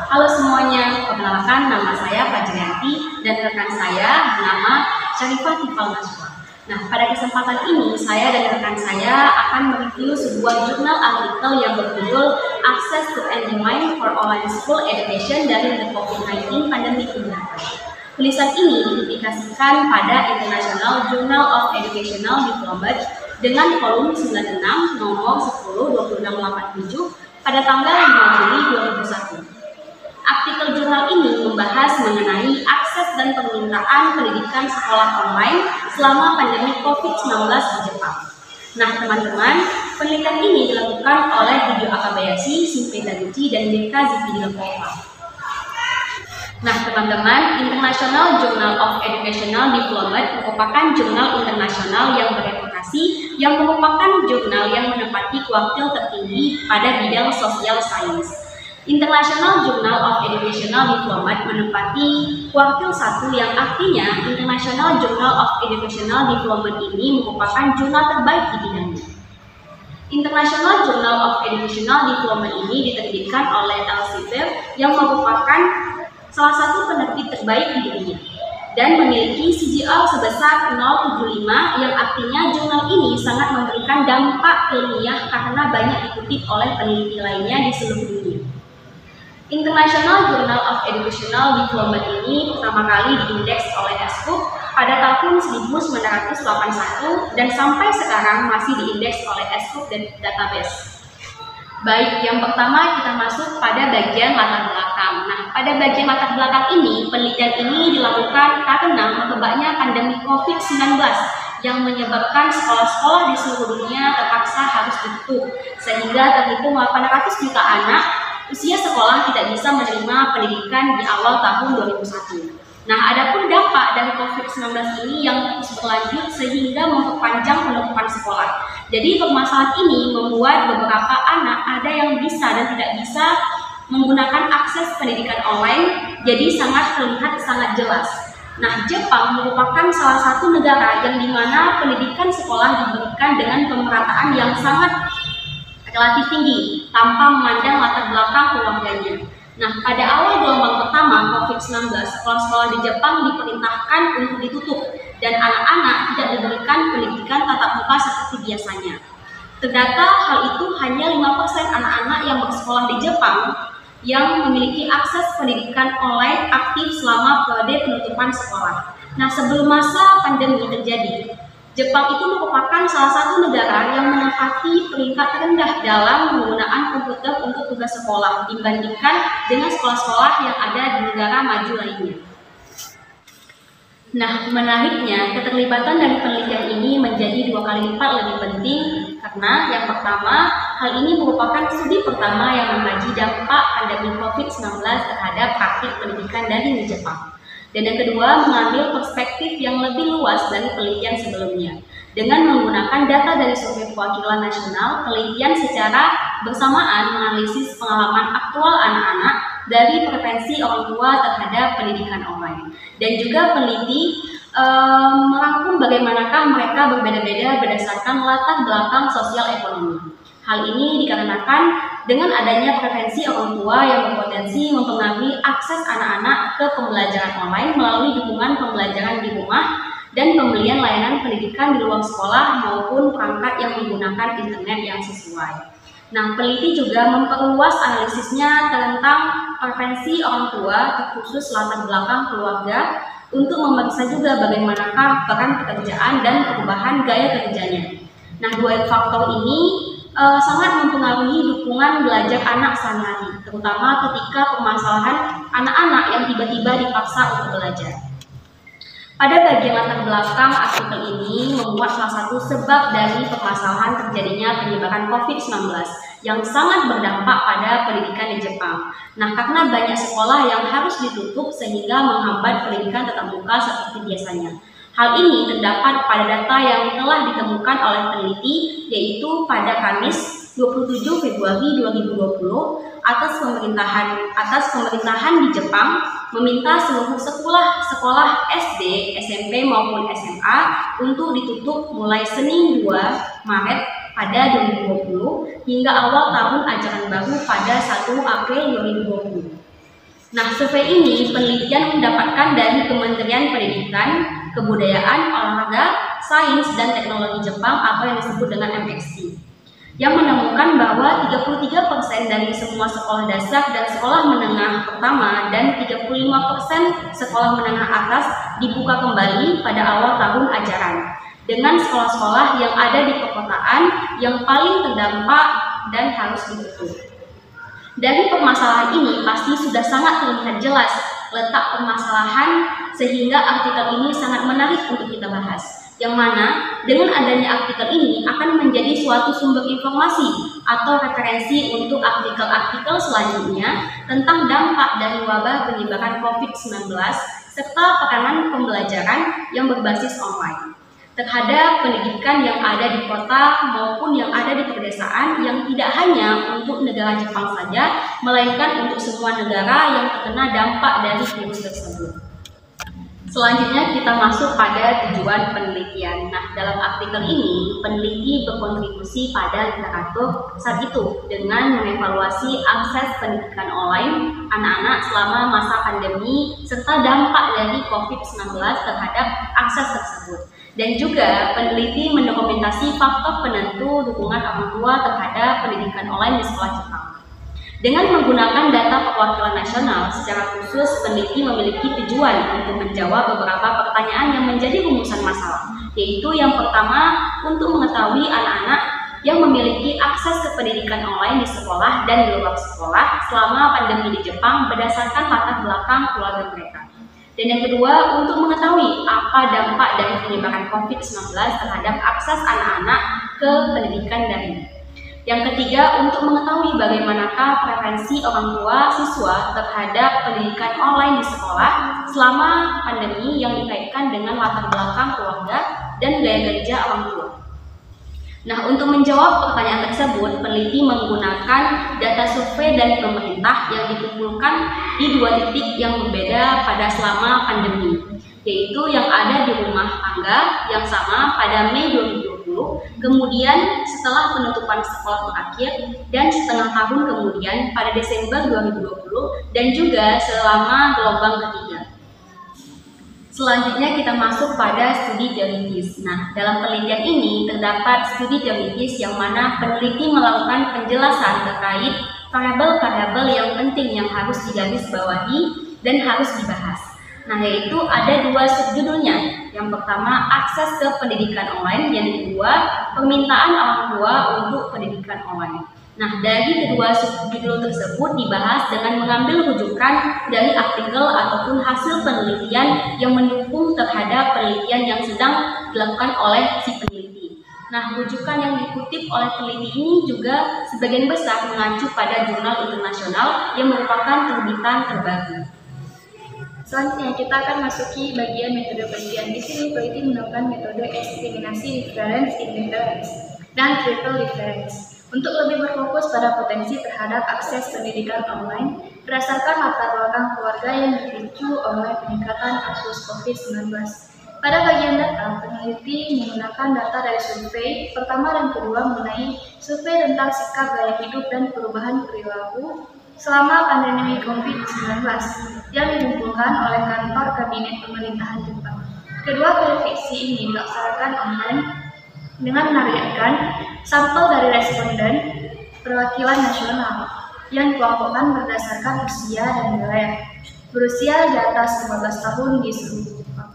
Halo semuanya, perkenalkan nama saya Fajrianti dan rekan saya bernama Syarifah Tifal Naswa. Nah, pada kesempatan ini saya dan rekan saya akan mereview sebuah jurnal artikel yang berjudul Access to End-in-Mind for Online School Education dari the COVID-19 Pandemic Impact. Tulisan ini dipublikasikan pada International Journal of Educational Development dengan volume 96 nomor 10/2687 pada tanggal 5 Juli 2001. Artikel jurnal ini membahas mengenai akses dan permintaan pendidikan sekolah online selama pandemi COVID-19 di Jepang. Nah, teman-teman, penelitian ini dilakukan oleh Hideo Akabayashi, Shinpei Taguchi, dan Deka Zividinkova. Nah, teman-teman, International Journal of Educational Development merupakan jurnal internasional yang bereputasi yang merupakan jurnal yang menempati kuartil tertinggi pada bidang sosial sains. International Journal of Educational Development menempati kuartil 1 yang artinya International Journal of Educational Development ini merupakan jurnal terbaik di bidangnya. International Journal of Educational Development ini diterbitkan oleh Elsevier yang merupakan salah satu penerbit terbaik di dunia dan memiliki CGR sebesar 0,75 yang artinya jurnal ini sangat memberikan dampak ilmiah karena banyak dikutip oleh peneliti lainnya di seluruh dunia. International Journal of Educational Development ini pertama kali diindeks oleh ESPUB pada tahun 1981 dan sampai sekarang masih diindeks oleh ESPUB dan database. Baik, yang pertama kita masuk pada bagian latar belakang. Nah, pada bagian latar belakang ini, penelitian ini dilakukan karena merebaknya pandemi COVID-19 yang menyebabkan sekolah-sekolah di seluruh dunia terpaksa harus ditutup, sehingga terhitung 800 juta anak usia sekolah tidak bisa menerima pendidikan di awal tahun 2001. Nah, adapun dampak dari COVID-19 ini yang terus berlanjut sehingga memperpanjang penutupan sekolah. Jadi permasalahan ini membuat beberapa anak ada yang bisa dan tidak bisa menggunakan akses pendidikan online, jadi sangat terlihat sangat jelas. Nah, Jepang merupakan salah satu negara yang dimana pendidikan sekolah diberikan dengan pemerataan yang sangat relatif tinggi tanpa memandang latar belakang keluarganya. Nah, pada awal gelombang pertama COVID-19, sekolah-sekolah di Jepang diperintahkan untuk ditutup dan anak-anak tidak diberikan pendidikan tatap muka seperti biasanya. Terdata hal itu hanya 5% anak-anak yang bersekolah di Jepang yang memiliki akses pendidikan online aktif selama periode penutupan sekolah. Nah, sebelum masa pandemi terjadi, Jepang itu merupakan salah satu negara yang menempati peringkat terendah dalam penggunaan komputer untuk tugas sekolah dibandingkan dengan sekolah-sekolah yang ada di negara maju lainnya. Nah, menariknya, keterlibatan dari penelitian ini menjadi 2 kali lipat lebih penting karena yang pertama, hal ini merupakan studi pertama yang mengkaji dampak pandemi COVID-19 terhadap praktik pendidikan dari Jepang. Dan yang kedua, mengambil perspektif yang lebih luas dari penelitian sebelumnya. Dengan menggunakan data dari Survei Perwakilan Nasional, penelitian secara bersamaan menganalisis pengalaman aktual anak-anak dari preferensi orang tua terhadap pendidikan online. Dan juga peneliti merangkum bagaimanakah mereka berbeda-beda berdasarkan latar belakang sosial ekonomi. Hal ini dikarenakan dengan adanya preferensi orang tua yang berpotensi mempengaruhi akses anak-anak ke pembelajaran online melalui dukungan pembelajaran di rumah dan pembelian layanan pendidikan di luar sekolah maupun perangkat yang menggunakan internet yang sesuai. Nah, peneliti juga memperluas analisisnya tentang preferensi orang tua terkhusus latar belakang keluarga untuk memeriksa juga bagaimanakah peran pekerjaan dan perubahan gaya kerjanya. Nah, 2 faktor ini sangat mempengaruhi dukungan belajar anak sehari-hari, terutama ketika permasalahan anak-anak yang tiba-tiba dipaksa untuk belajar. Pada bagian latar belakang artikel ini membuat salah satu sebab dari permasalahan terjadinya penyebaran COVID-19 yang sangat berdampak pada pendidikan di Jepang. Nah, karena banyak sekolah yang harus ditutup sehingga menghambat pendidikan tatap muka seperti biasanya. Hal ini terdapat pada data yang telah ditemukan oleh peneliti, yaitu pada Kamis 27 Februari 2020 atas pemerintahan di Jepang meminta seluruh sekolah SD, SMP maupun SMA untuk ditutup mulai Senin 2 Maret pada 2020 hingga awal tahun ajaran baru pada 1 April 2020. Nah, survei ini penelitian mendapatkan dari Kementerian Pendidikan, Kebudayaan, Olahraga, Sains, dan Teknologi Jepang atau yang disebut dengan MXT, yang menemukan bahwa 33% dari semua sekolah dasar dan sekolah menengah pertama dan 35% sekolah menengah atas dibuka kembali pada awal tahun ajaran, dengan sekolah-sekolah yang ada di perkotaan yang paling terdampak dan harus ditutup. Dari permasalahan ini pasti sudah sangat terlihat jelas letak permasalahan, sehingga artikel ini sangat menarik untuk kita bahas. Yang mana dengan adanya artikel ini akan menjadi suatu sumber informasi atau referensi untuk artikel-artikel selanjutnya tentang dampak dari wabah penyebaran COVID-19 serta peranan pembelajaran yang berbasis online terhadap pendidikan yang ada di kota maupun yang ada di pedesaan, yang tidak hanya untuk negara Jepang saja, melainkan untuk semua negara yang terkena dampak dari virus tersebut. Selanjutnya kita masuk pada tujuan penelitian. Nah, dalam artikel ini, peneliti berkontribusi pada literatur saat itu dengan mengevaluasi akses pendidikan online anak-anak selama masa pandemi serta dampak dari COVID-19 terhadap akses tersebut. Dan juga peneliti mendokumentasi faktor penentu dukungan orang tua terhadap pendidikan online di sekolah Jepang. Dengan menggunakan data perwakilan nasional, secara khusus peneliti memiliki tujuan untuk menjawab beberapa pertanyaan yang menjadi rumusan masalah, yaitu yang pertama, untuk mengetahui anak-anak yang memiliki akses ke pendidikan online di sekolah dan di luar sekolah selama pandemi di Jepang berdasarkan latar belakang keluarga mereka. Dan yang kedua, untuk mengetahui apa dampak dari penyebaran COVID-19 terhadap akses anak-anak ke pendidikan daring. Yang ketiga, untuk mengetahui bagaimanakah preferensi orang tua siswa terhadap pendidikan online di sekolah selama pandemi yang dikaitkan dengan latar belakang keluarga dan gaya kerja orang tua. Nah, untuk menjawab pertanyaan tersebut, peneliti menggunakan data survei dari pemerintah yang dikumpulkan di dua titik yang berbeda pada selama pandemi, yaitu yang ada di rumah tangga yang sama pada Mei 2020, kemudian setelah penutupan sekolah berakhir, dan setengah tahun kemudian pada Desember 2020, dan juga selama gelombang ketiga. Selanjutnya kita masuk pada studi teoritis. Nah, dalam penelitian ini terdapat studi teoritis yang mana peneliti melakukan penjelasan terkait variabel-variabel yang penting yang harus digarisbawahi dan harus dibahas. Nah, yaitu ada dua subjudulnya. Yang pertama, akses ke pendidikan online. Yang kedua, permintaan orang tua untuk pendidikan online. Nah, dari kedua subjudul tersebut dibahas dengan mengambil rujukan dari artikel ataupun hasil penelitian yang mendukung terhadap penelitian yang sedang dilakukan oleh si peneliti. Nah, rujukan yang dikutip oleh peneliti ini juga sebagian besar mengacu pada jurnal internasional yang merupakan terbitan terbaru. Selanjutnya kita akan masuki bagian metode penelitian. Di sini peneliti menggunakan metode ekstraminasi difference indifference dan triple difference untuk lebih berfokus pada potensi terhadap akses pendidikan online berdasarkan latar belakang keluarga yang dipicu oleh peningkatan kasus COVID-19. Pada bagian data, peneliti menggunakan data dari survei pertama dan kedua mengenai survei tentang sikap gaya hidup dan perubahan perilaku selama pandemi COVID-19 yang dikumpulkan oleh kantor kabinet pemerintahan Jepang. Kedua verifikasi ini dilaksanakan online dengan menargetkan sampel dari responden perwakilan nasional yang dikelompokkan berdasarkan usia dan wilayah, berusia di atas 15 tahun di seluruh Jepang.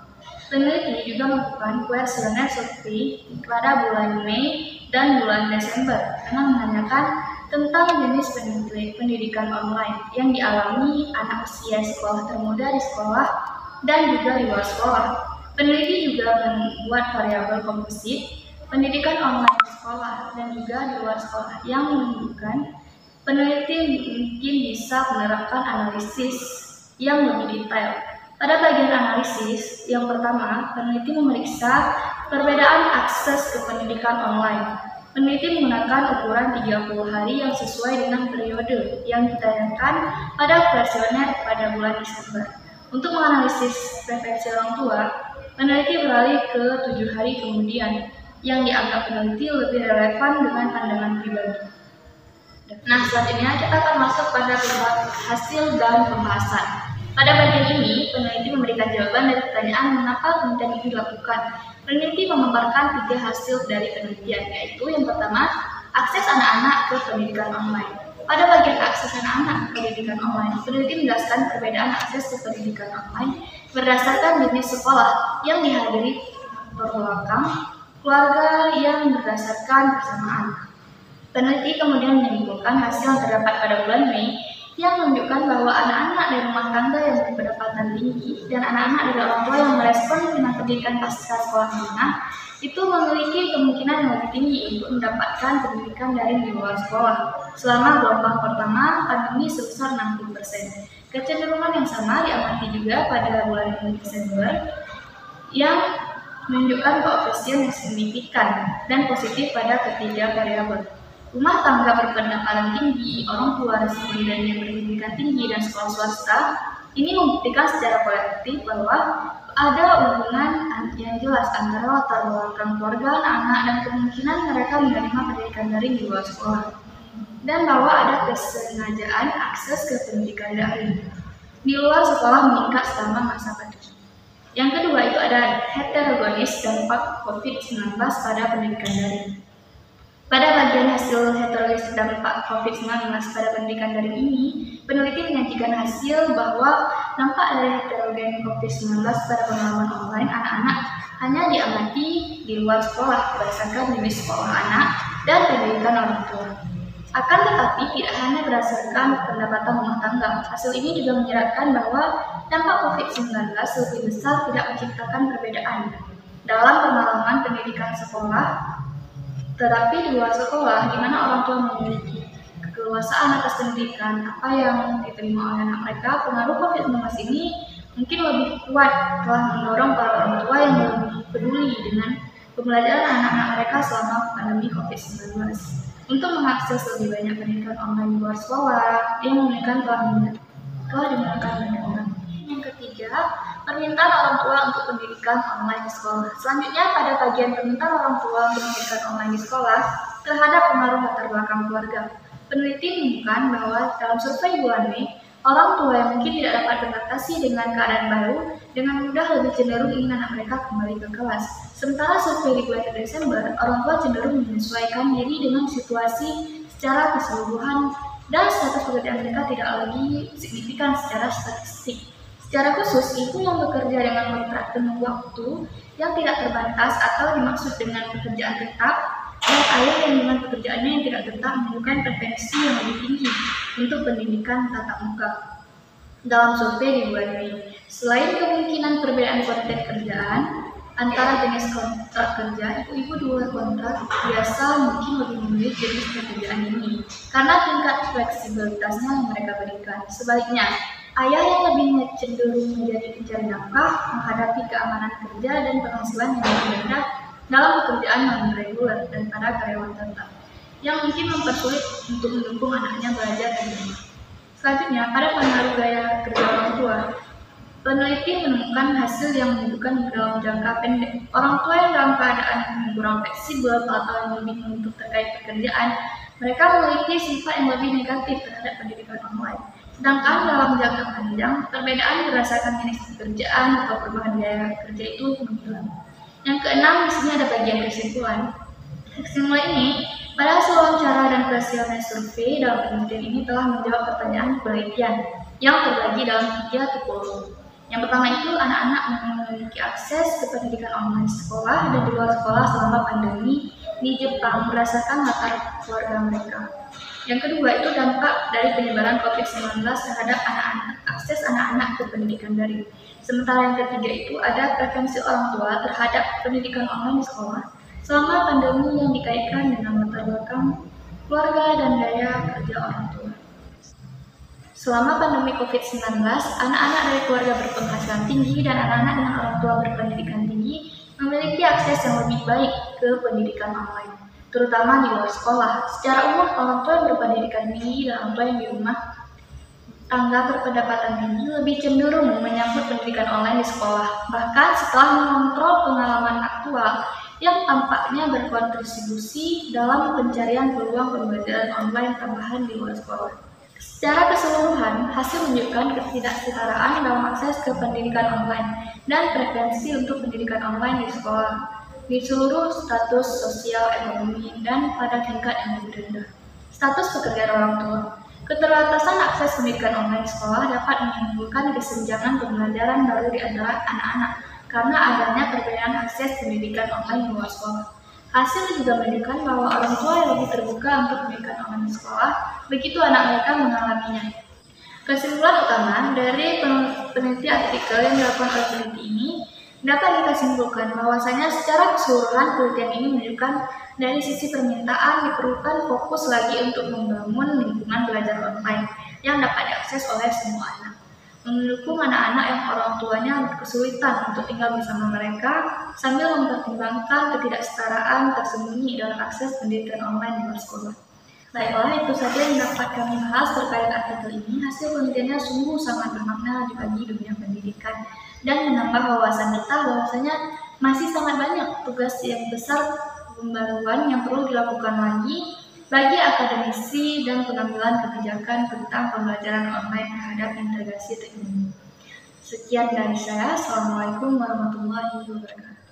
Peneliti juga melakukan kuesioner survei pada bulan Mei dan bulan Desember dengan menanyakan tentang jenis pendidikan online yang dialami anak usia sekolah termuda di sekolah dan juga di luar sekolah. Peneliti juga membuat variabel komposit pendidikan online di sekolah dan juga di luar sekolah yang menunjukkan peneliti mungkin bisa menerapkan analisis yang lebih detail. Pada bagian analisis, yang pertama, peneliti memeriksa perbedaan akses ke pendidikan online. Peneliti menggunakan ukuran 30 hari yang sesuai dengan periode yang ditayangkan pada kuesioner pada bulan Desember. Untuk menganalisis preferensi orang tua, peneliti beralih ke 7 hari kemudian, yang dianggap peneliti lebih relevan dengan pandangan pribadi. Nah, selanjutnya kita akan masuk pada hasil dan pembahasan. Pada bagian ini, peneliti memberikan jawaban dari pertanyaan mengapa penelitian ini dilakukan. Peneliti memaparkan 3 hasil dari penelitian, yaitu yang pertama, akses anak-anak ke pendidikan online. Pada bagian akses anak-anak ke pendidikan online, peneliti menjelaskan perbedaan akses ke pendidikan online berdasarkan jenis sekolah yang dihadiri perwakilan keluarga yang berdasarkan persamaan. Peneliti kemudian menyimpulkan hasil yang terdapat pada bulan Mei yang menunjukkan bahwa anak-anak dari rumah tangga yang berpendapatan tinggi dan anak-anak dari orang tua yang merespon dengan pendidikan pasca sekolah menengah itu memiliki kemungkinan yang lebih tinggi untuk mendapatkan pendidikan daring di luar sekolah selama gelombang pertama pandemi sebesar 60%. Kecenderungan yang sama diamati juga pada bulan Desember yang menunjukkan koefisien yang signifikan dan positif pada ketiga variabel. Rumah tangga berpendapatan tinggi, orang tua residen dan yang berpendidikan tinggi, dan sekolah swasta ini membuktikan secara kolektif bahwa ada hubungan yang jelas antara latar belakang keluarga anak-anak dan kemungkinan mereka menerima pendidikan daring di luar sekolah, dan bahwa ada kesengajaan akses ke pendidikan daring di luar sekolah meningkat selama masa pandemi. Yang kedua itu ada heterogenis dampak COVID-19 pada pendidikan daring. Pada bagian hasil heterogenis dampak COVID-19 pada pendidikan daring ini, peneliti menyajikan hasil bahwa dampak dari heterogen COVID-19 pada pengalaman online anak-anak hanya diamati di luar sekolah berdasarkan jenis sekolah anak dan pendidikan orang tua. Akan tetapi tidak hanya berdasarkan pendapatan rumah tangga, hasil ini juga menyeratkan bahwa dampak COVID-19 lebih besar tidak menciptakan perbedaan dalam pengalaman pendidikan sekolah, tetapi di luar sekolah, di mana orang tua memiliki keleluasaan atas pendidikan apa yang diterima oleh anak mereka, pengaruh COVID-19 ini mungkin lebih kuat telah mendorong para orang tua yang lebih peduli dengan pembelajaran anak-anak mereka selama pandemi COVID-19 untuk mengakses lebih banyak pendidikan online di luar sekolah yang menunjukkan telah digunakan banyak orang. Yang ketiga, permintaan orang tua untuk pendidikan online di sekolah. Selanjutnya, pada bagian permintaan orang tua untuk pendidikan online di sekolah terhadap pengaruh latar belakang keluarga. Peneliti menemukan bahwa dalam survei bulan Mei, orang tua yang mungkin tidak dapat beradaptasi dengan keadaan baru dengan mudah lebih cenderung ingin anak mereka kembali ke kelas. Sementara survei di bulan Desember, orang tua cenderung menyesuaikan diri dengan situasi secara keseluruhan dan status pekerjaan mereka tidak lagi signifikan secara statistik. Secara khusus, ibu yang bekerja dengan kontrak penuh waktu yang tidak terbatas atau dimaksud dengan pekerjaan tetap, dan ayah yang dengan pekerjaannya yang tidak tetap menunjukkan preferensi yang lebih tinggi untuk pendidikan tatap muka. Dalam survei di bulan Mei, selain kemungkinan perbedaan konten kerjaan antara jenis kontrak kerja, ibu-ibu di luar kontrak biasa mungkin lebih memilih jenis pekerjaan ini karena tingkat fleksibilitasnya yang mereka berikan. Sebaliknya, ayah yang lebih cenderung menjadi pencari nafkah menghadapi keamanan kerja dan penghasilan yang lebih rendah dalam pekerjaan non-reguler daripada karyawan tetap, yang mungkin mempersulit untuk mendukung anaknya belajar di rumah. Selanjutnya, pada pengaruh gaya kerja orang tua, peneliti menemukan hasil yang menunjukkan dalam jangka pendek, orang tua yang dalam keadaan kurang fleksibel atau yang lebih menuntut terkait pekerjaan, mereka memiliki sifat yang lebih negatif terhadap pendidikan online. Sedangkan dalam jangka panjang, perbedaan berdasarkan jenis pekerjaan atau perubahan gaya kerja itu menghilang. Yang keenam, di sini ada bagian kesimpulan. Kesimpulan ini, pada hasil wawancara dan hasil survei dalam penelitian ini telah menjawab pertanyaan penelitian yang terbagi dalam 3 tipologi. Yang pertama itu, anak-anak memiliki akses ke pendidikan online sekolah dan di luar sekolah selama pandemi di Jepang berdasarkan latar keluarga mereka. Yang kedua itu dampak dari penyebaran COVID-19 terhadap anak-anak, akses anak-anak ke pendidikan daring. Sementara yang ketiga itu ada preferensi orang tua terhadap pendidikan online di sekolah selama pandemi yang dikaitkan dengan latar belakang keluarga dan daya kerja orang tua. Selama pandemi COVID-19, anak-anak dari keluarga berpenghasilan tinggi dan anak-anak dengan orang tua berpendidikan tinggi memiliki akses yang lebih baik ke pendidikan online, terutama di luar sekolah. Secara umum, orang tua yang berpendidikan tinggi dan orang tua yang di rumah tangga berpendapatan tinggi lebih cenderung menyambut pendidikan online di sekolah. Bahkan setelah mengontrol pengalaman aktual yang tampaknya berkontribusi dalam pencarian peluang pembelajaran online tambahan di luar sekolah. Secara keseluruhan, hasil menunjukkan ketidaksetaraan dalam akses ke pendidikan online dan preferensi untuk pendidikan online di sekolah, di seluruh status sosial, ekonomi, dan pada tingkat yang lebih rendah. Status pekerjaan orang tua. Keterbatasan akses pendidikan online di sekolah dapat menimbulkan kesenjangan pembelajaran baru di antara anak-anak karena adanya perbedaan akses pendidikan online di luar sekolah. Hasil juga menunjukkan bahwa orang tua yang lebih terbuka untuk pendidikan online di sekolah, begitu anak mereka mengalaminya. Kesimpulan utama dari peneliti artikel yang dilakukan oleh peneliti ini dapat kita simpulkan bahwasanya secara keseluruhan penelitian ini menunjukkan dari sisi permintaan diperlukan fokus lagi untuk membangun lingkungan belajar online yang dapat diakses oleh semua anak. Mendukung anak-anak yang orang tuanya kesulitan untuk tinggal bersama mereka sambil mempertimbangkan ketidaksetaraan tersembunyi dalam akses pendidikan online di luar sekolah. Baiklah, itu saja yang dapat kami bahas terkait artikel ini. Hasil penelitiannya sungguh sangat bermakna bagi dunia pendidikan dan menambah wawasan kita bahwasanya masih sangat banyak tugas yang besar pembaruan yang perlu dilakukan lagi bagi akademisi dan pengambilan kebijakan tentang pembelajaran online terhadap integrasi teknologi. Sekian dari saya. Assalamualaikum warahmatullahi wabarakatuh.